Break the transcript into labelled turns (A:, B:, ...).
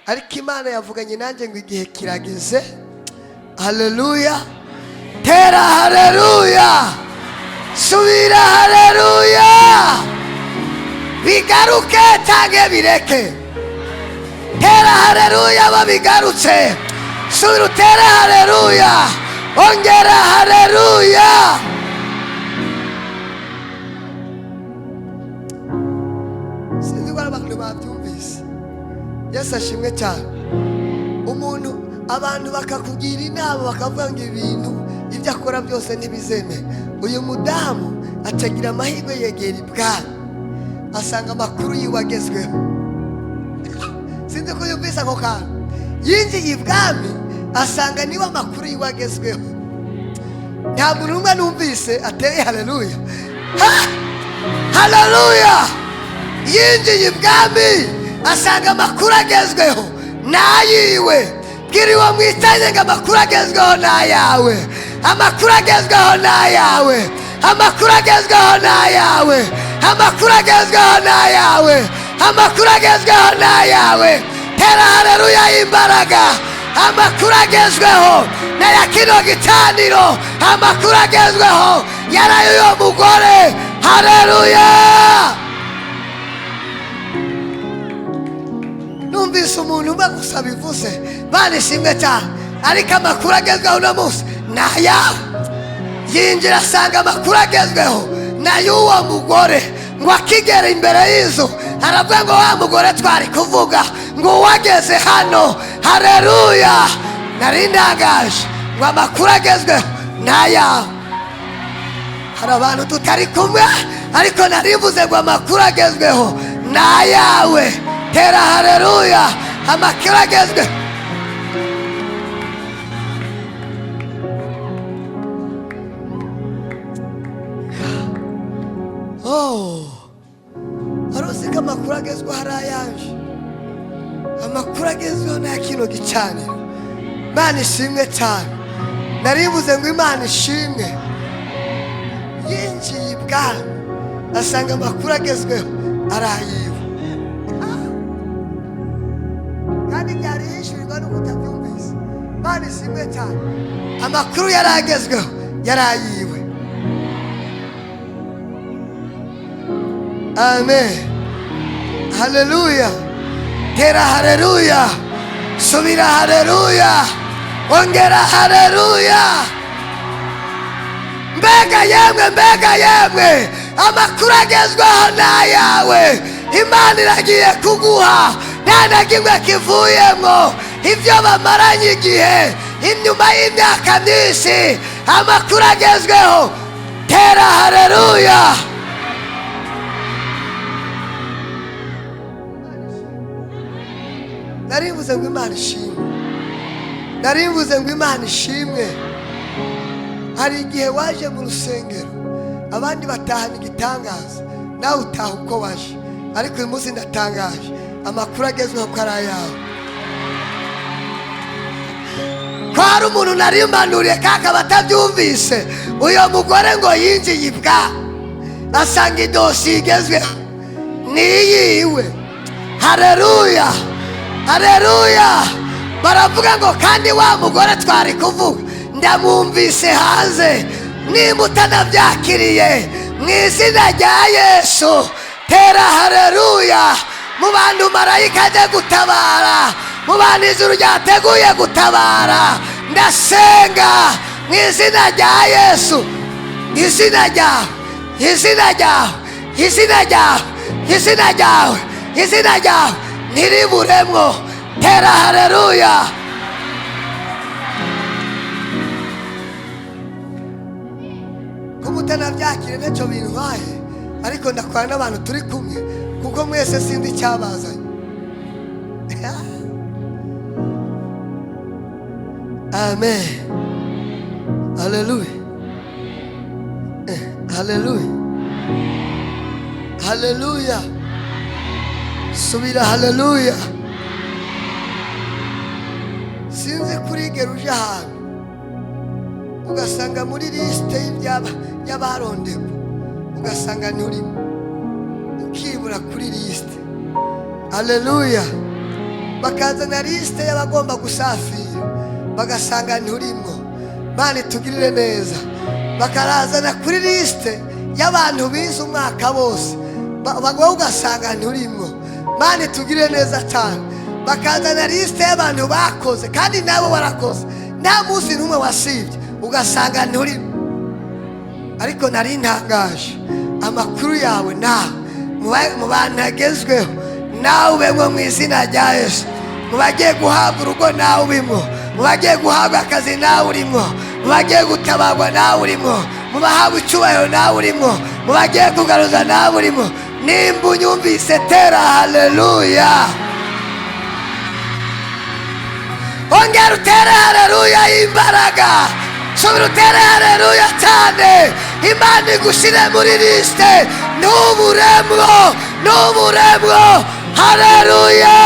A: ariko Imana yavuganye nanjye ngo igihe kirageze. Haleluya, tera haleluya, subira haleluya, bigaruke cyangwa bireke. Tera haleluya babigarutse, subira utere haleluya, ongera haleluya. Sinzi ko abantu babyumvise. Yesu ashimwe cyane. Abantu bakakugira inama bakavuga ngo ibintu ibyo akora byose ntibizeme. Uyu mudamu atagira amahirwe yegera ibwami, asanga amakuru yiwe agezweho. Sinzi ko yumvise ako kantu. Yinjiye ibwami asanga niwe amakuru yiwe agezweho. Nta muntu umwe numvise ateye haleluya. Haleluya. Yinjiye ibwami asanga amakuru agezweho nayiwe. Bwiriwe mwitanye ngo amakuru agezweho n'ayawe, amakuru agezweho n'ayawe, amakuru agezweho n'ayawe, amakuru agezweho n'ayawe, amakuru agezweho n'ayawe. Tera haleluya y'imbaraga. Amakuru agezweho n'aya kino gicaniro, amakuru agezweho yaraye uyo mugore. Haleluya. Numvise umuntu umwe gusa bivuze, Imana ishimwe cyane, ariko amakuru agezweho uno munsi n'ayawe. Yinjira asanga amakuru agezweho n'ay'uwo mugore, ngo akigera imbere y'inzu aravuga ngo wa mugore twari kuvuga ngo wageze hano. Haleluya. Nari ndangaje ngo amakuru agezweho n'ayawe. Hari abantu tutari kumwe, ariko narivuze ngo amakuru agezweho n'ayawe. Tera haleluya, amakuru agezweho. Aruzi ko amakuru agezweho hari ayaje. Amakuru agezweho nta kino gicaniro. Imana ishimwe cyane. Naribuze ngo Imana ishimwe. Yinjiye ibwami asanga amakuru agezweho ari ayiwe. Kandi byari yishyurirwa no kutabyumvise. Imana ishimwe cyane. Amakuru yari agezweho yari ayiwe. Amen. Haleluya. Tera haleluya, subira haleluya, ongera haleluya. Mbega yemwe, amakuru agezweho n'ayawe. Imana iragiye kuguha, nta na kimwe kivuyemo. Ibyo bamaranye igihe, inyuma y'imyaka myinshi, amakuru agezweho. Tera haleluya. Narivuze ngo Imana ishimwe. Narivuze ngo Imana ishimwe. Hari igihe waje mu rusengero, abandi batahana igitangaza, nawe utaha uko waje. Ariko uyu munsi ndatangaje, amakuru agezweho ko ari ayawe. Ko hari umuntu nari mpanuriye kakaba atabyumvise. Uyo mugore ngo yinjiye ibwami asanga idosiye igezweho niyiwe. Haleluya. Haleluya. Baravuga ngo kandi wa mugore twari kuvuga ndamwumvise hanze. Nimba utanabyakiriye mu izina rya Yesu, tera haleluya. Mu bantu marayika aje gutabara, mu bantu ijuru ryateguye gutabara, ndasenga mu izina rya Yesu. Izina ryawe, izina ryawe, izina ryawe, izina ryawe, izina ryawe ntiriburemwo. Tera haleluya. Kumutanabyakire ntacyo bintwaye, ariko ndakwana n'abantu turi kumwe, kuko mwese sindi icyabazanye. Amen. Haleluya. Haleluya. Haleluya. Subira haleluya. Sinzi kurigera uje ahantu ugasanga muri liste y'abarondewe, ugasanga nturimo, ukibura kuri liste. Haleluya. bakazana lisite y'abagomba gusafira bagasanga nturimo. Mana itugirire neza. Bakarazana kuri lisite y'abantu bize umwaka bose bagomba ugasanga nturimo. Mana itugirire neza cyane. Bakazana lisite y'abantu bakoze kandi nabo barakoze nta munsi n'umwe wasibye ugasanga nturimo. Ariko nari ntangaje amakuru yawe nawe mu bantu agezweho nawe ubemwo mu izina rya Yesu. Mu bagiye guhabwa urugo nawe ubimwo, mu bagiye guhabwa akazi nawe urimo, mu bagiye gutabarwa nawe urimo, mu bahabwa icyubahiro nawe urimo, mu bagiye kugaruza nawe urimo. Nimba unyumvise tera haleluya. Ongera utere haleluya y'imbaraga. Subira utere haleluya cyane. Imana igushyire muri lisite. N'uburemwo haleluya.